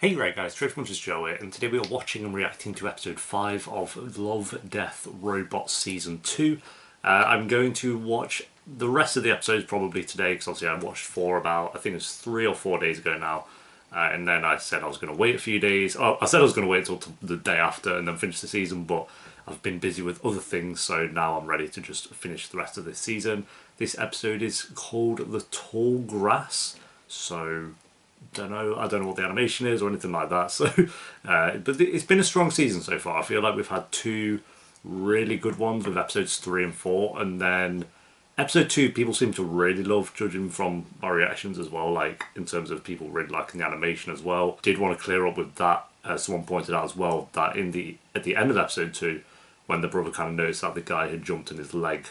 Hey right guys, Trader Munchers Joe here, and today we are watching and reacting to episode 5 of Love, Death, Robots Season 2. I'm going to watch the rest of the episodes probably today, because obviously I watched 4 about, I think it was 3 or 4 days ago now. And then I said I was going to wait a few days. Oh, I said I was going to wait until the day after and then finish the season, but I've been busy with other things, so now I'm ready to just finish the rest of this season. This episode is called The Tall Grass, so I don't know what the animation is or anything like that. So, but it's been a strong season so far. I feel like we've had 2 really good ones with episodes 3 and 4, and then episode 2 people seem to really love, judging from my reactions as well, like in terms of people really liking the animation as well. Did want to clear up with that, someone pointed out as well, that at the end of episode 2, when the brother kind of noticed that the guy had jumped and his leg,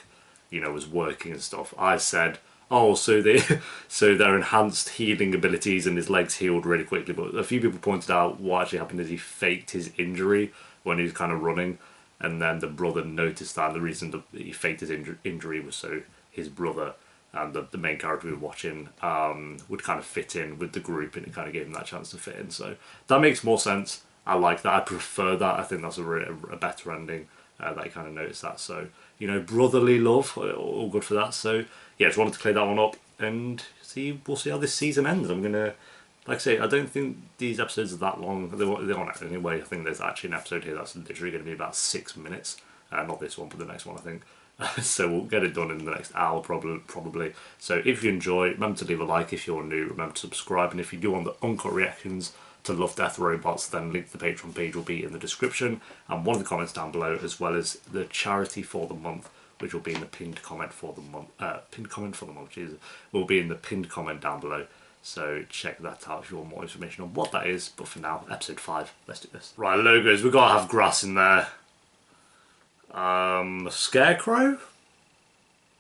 was working and stuff, I said, oh, so their enhanced healing abilities and his legs healed really quickly. But a few people pointed out what actually happened is he faked his injury when he was kind of running, and then the brother noticed that the reason that he faked his injury was so his brother and the main character we were watching would kind of fit in with the group, and it kind of gave him that chance to fit in. So that makes more sense. I like that. I prefer that. I think that's a better ending, that he kind of noticed that. So, brotherly love, all good for that. So yeah, just wanted to clear that one up, and we'll see how this season ends. I'm gonna, like I say, I don't think these episodes are that long. They're on anyway. I think there's actually an episode here that's literally going to be about 6 minutes. Not this one, but the next one, I think. So we'll get it done in the next hour probably. So if you enjoy, remember to leave a like. If you're new, remember to subscribe. And if you do want the uncut reactions to Love, Death, Robots, then link to the Patreon page will be in the description and one of the comments down below, as well as the charity for the month, which will be in the pinned comment for the month. Jesus, will be in the pinned comment down below. So check that out if you want more information on what that is. But for now, episode 5, let's do this. Right, logos, we've got to have grass in there. A scarecrow?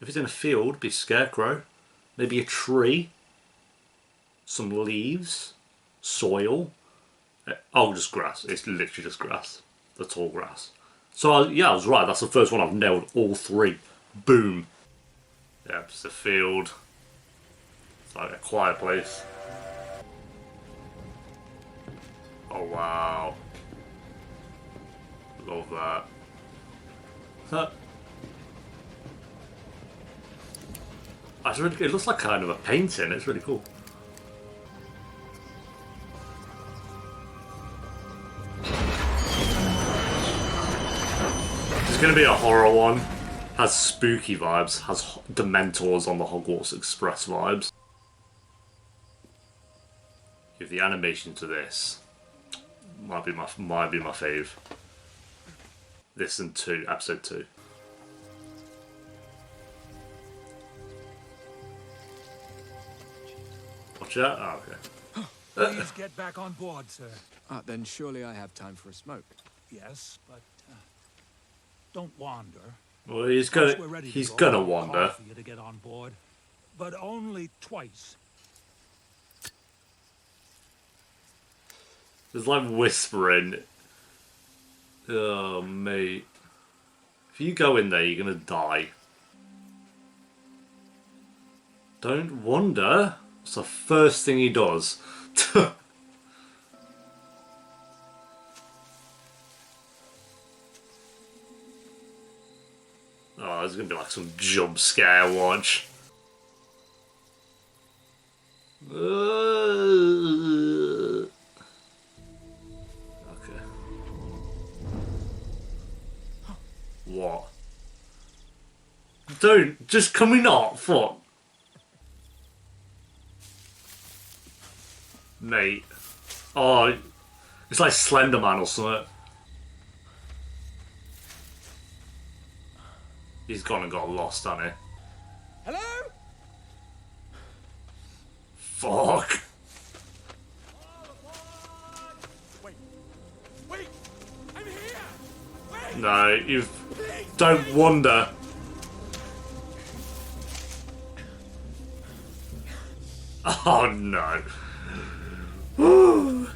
If it's in a field, it'd be a scarecrow. Maybe a tree. Some leaves. Soil. Oh, just grass. It's literally just grass. The tall grass. So, yeah, I was right. That's the first one I've nailed all 3. Boom. Yeah, it's a field. It's like a quiet place. Oh, wow. Love that. Huh. That's really good. It looks like kind of a painting. It's really cool. It's going to be a horror one. Has spooky vibes. Has Dementors on the Hogwarts Express vibes. Give the animation to this. Might be my fave. This and episode 2. Watch that. Oh, okay. Please get back on board, sir. Then surely I have time for a smoke. Yes, but don't wander. Well, he's gonna wander. For you to get on board, but only twice. There's like whispering. Oh, mate. If you go in there, you're gonna die. Don't wander. It's the first thing he does. Oh, there's gonna be like some jump scare watch. Okay. What? Don't, just can we not? Fuck. Mate. Oh, it's like Slender Man or something. He's gone and got lost, hasn't he? Hello? Fuck. Wait! I'm here! Wait! No, you don't wander. Oh no. Oh,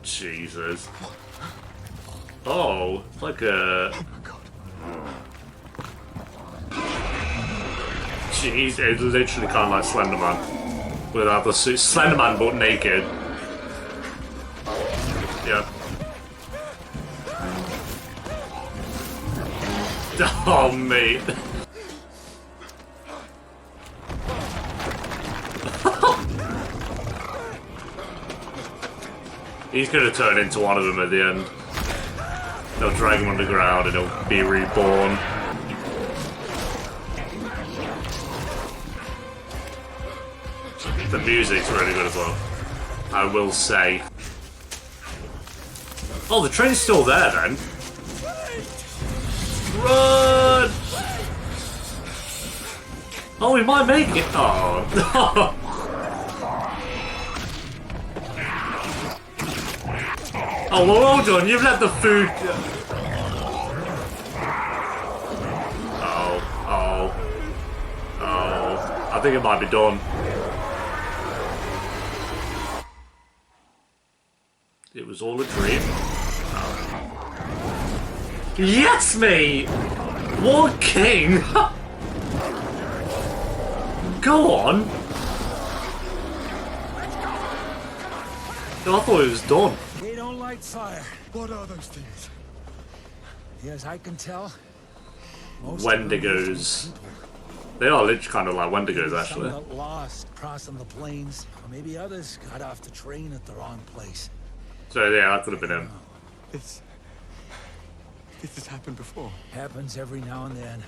Jesus. Oh, it's like a... Oh my god. Jeez, it's literally kind of like Slender Man. without the suit. Slenderman but naked. Yeah. Oh, mate. He's gonna turn into one of them at the end. They'll drag him underground and he'll be reborn. The music's really good as well, I will say. Oh, the train's still there then. Run! Oh, we might make it. Oh. Oh, well, hold on, you've let the food... Oh. I think it might be done. It was all a dream. Oh. Yes, mate! What king? Go on! I thought it was done. They don't like fire. What are those things? As I can tell, most Wendigos. They are literally kind of like Wendigos, actually. Some got lost crossing the plains, or maybe others got off the train at the wrong place. So yeah, that could have been him. This has happened before. Happens every now and then.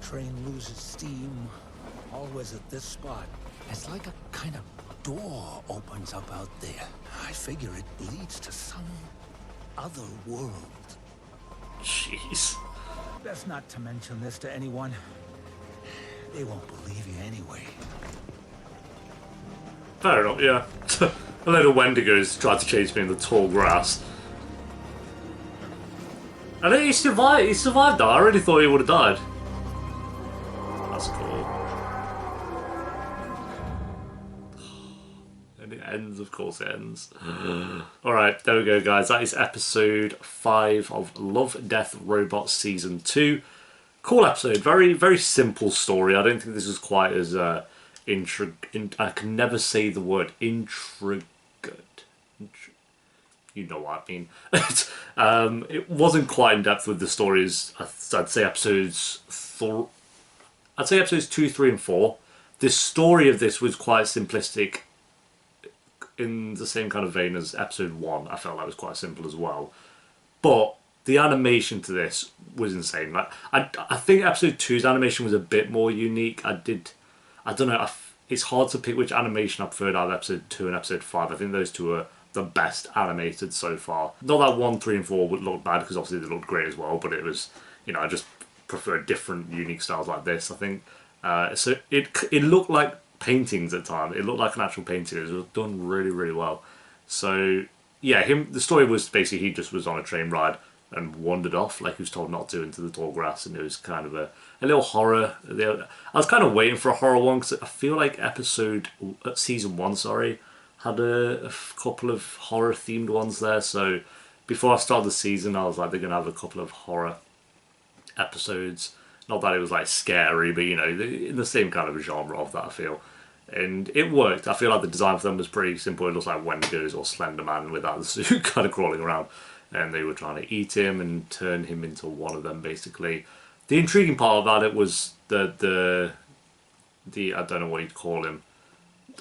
Train loses steam, always at this spot. It's like a kind of door opens up out there. I figure it leads to some other world. Jeez. Best not to mention this to anyone. They won't believe you anyway. Fair enough, yeah. A load of Wendigos tried to chase me in the tall grass. And he survived. He survived that. I really thought he would have died. That's cool. And it ends, of course it ends. Alright, there we go, guys. That is episode 5 of Love, Death, Robots Season 2. Cool episode. Very, very simple story. I don't think this is quite as I can never say the word intricate. You know what I mean. It wasn't quite in depth with the stories. I'd say episodes 2, 3, and 4. The story of this was quite simplistic, in the same kind of vein as episode 1. I felt that was quite simple as well. But the animation to this was insane. Like I think episode 2's animation was a bit more unique. I don't know. It's hard to pick which animation I preferred out of episode 2 and episode 5. I think those two are the best animated so far. Not that 1, 3, and 4 would look bad, because obviously they looked great as well, but it was, you know, I just prefer different unique styles like this, I think. So it looked like paintings at times. It looked like an actual painting. It was done really, really well. So yeah, the story was basically he just was on a train ride and wandered off, like he was told not to, into the tall grass, and it was kind of a little horror. I was kind of waiting for a horror one, because I feel like season 1, sorry, had a couple of horror themed ones there. So before I started the season, I was like, they're gonna have a couple of horror episodes. Not that it was like scary, but you know, in the same kind of genre of that, I feel. And it worked. I feel like the design for them was pretty simple. It looks like Wendigos or Slenderman without the suit kind of crawling around. And they were trying to eat him and turn him into one of them, basically. The intriguing part about it was the I don't know what you'd call him.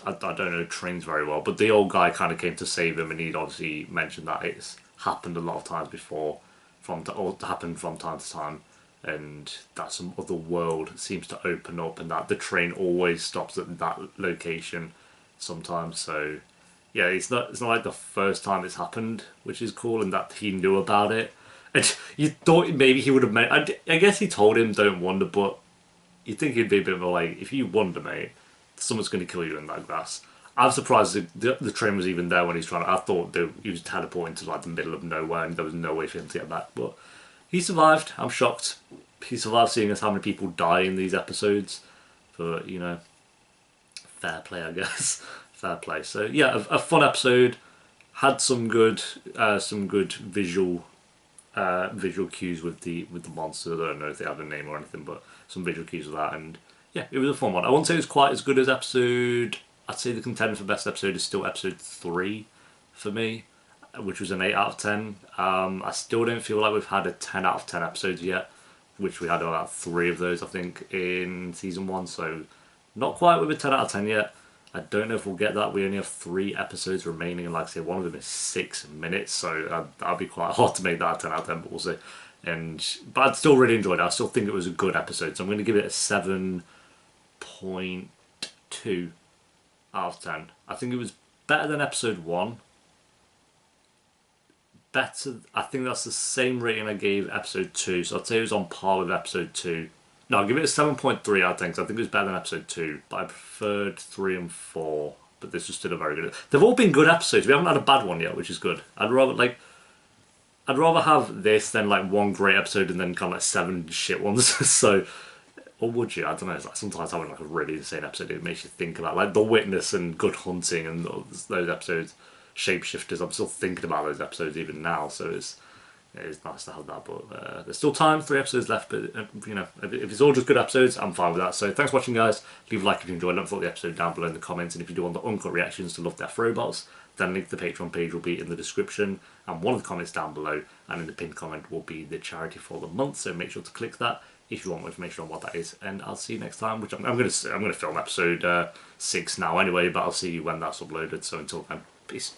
I don't know trains very well, but the old guy kind of came to save him, and he'd obviously mentioned that it's happened a lot of times before, or happened from time to time, and that some other world seems to open up, and that the train always stops at that location sometimes. So yeah, it's not like the first time it's happened, which is cool, and that he knew about it. And you thought maybe he would have meant. I guess he told him don't wander, but you'd think he'd be a bit of a like, if you wander, mate, someone's going to kill you in that grass. I'm surprised the train was even there when he's trying to. I thought he was teleporting to like the middle of nowhere, and there was no way for him to get back. But he survived. I'm shocked. He survived, seeing as how many people die in these episodes. But you know, fair play, I guess. Fair play. So yeah, a fun episode. Had some good visual cues with the monsters. I don't know if they have a name or anything, but some visual cues of that. And yeah, it was a fun one. I won't say it was quite as good as episode I'd say the contender for best episode is still episode 3 for me, which was an 8 out of 10. I still don't feel like we've had a 10 out of 10 episodes yet, which we had about 3 of those, I think, in season 1, so not quite with a 10 out of 10 yet. I don't know if we'll get that. We only have 3 episodes remaining, and like I say, one of them is 6 minutes, so that'll be quite hard to make that a 10 out of 10, but we'll see. But I'd still really enjoyed it. I still think it was a good episode, so I'm going to give it a 7.2 out of 10. I think it was better than episode 1. Better, I think that's the same rating I gave episode 2, so I'd say it was on par with episode 2. No, I'll give it a 7.3 out of 10, because I think it was better than episode 2, but I preferred 3 and 4, but this was still a very good... They've all been good episodes. We haven't had a bad one yet, which is good. I'd rather have this than like one great episode and then kind of like 7 shit ones. So, or would you? I don't know. It's like sometimes having like a really insane episode, it makes you think about like The Witness and Good Hunting and those episodes. Shapeshifters. I'm still thinking about those episodes even now. So it is nice to have that. But there's still time. 3 episodes left. But you know, if it's all just good episodes, I'm fine with that. So thanks for watching, guys. Leave a like if you enjoyed. Don't forget the episode down below in the comments. And if you do want the uncut reactions to Love, Death, Robots, then link to the Patreon page will be in the description and one of the comments down below, and in the pinned comment will be the charity for the month, so make sure to click that if you want more information on what that is, and I'll see you next time, which I'm going to film episode 6 now anyway, but I'll see you when that's uploaded, so until then, peace.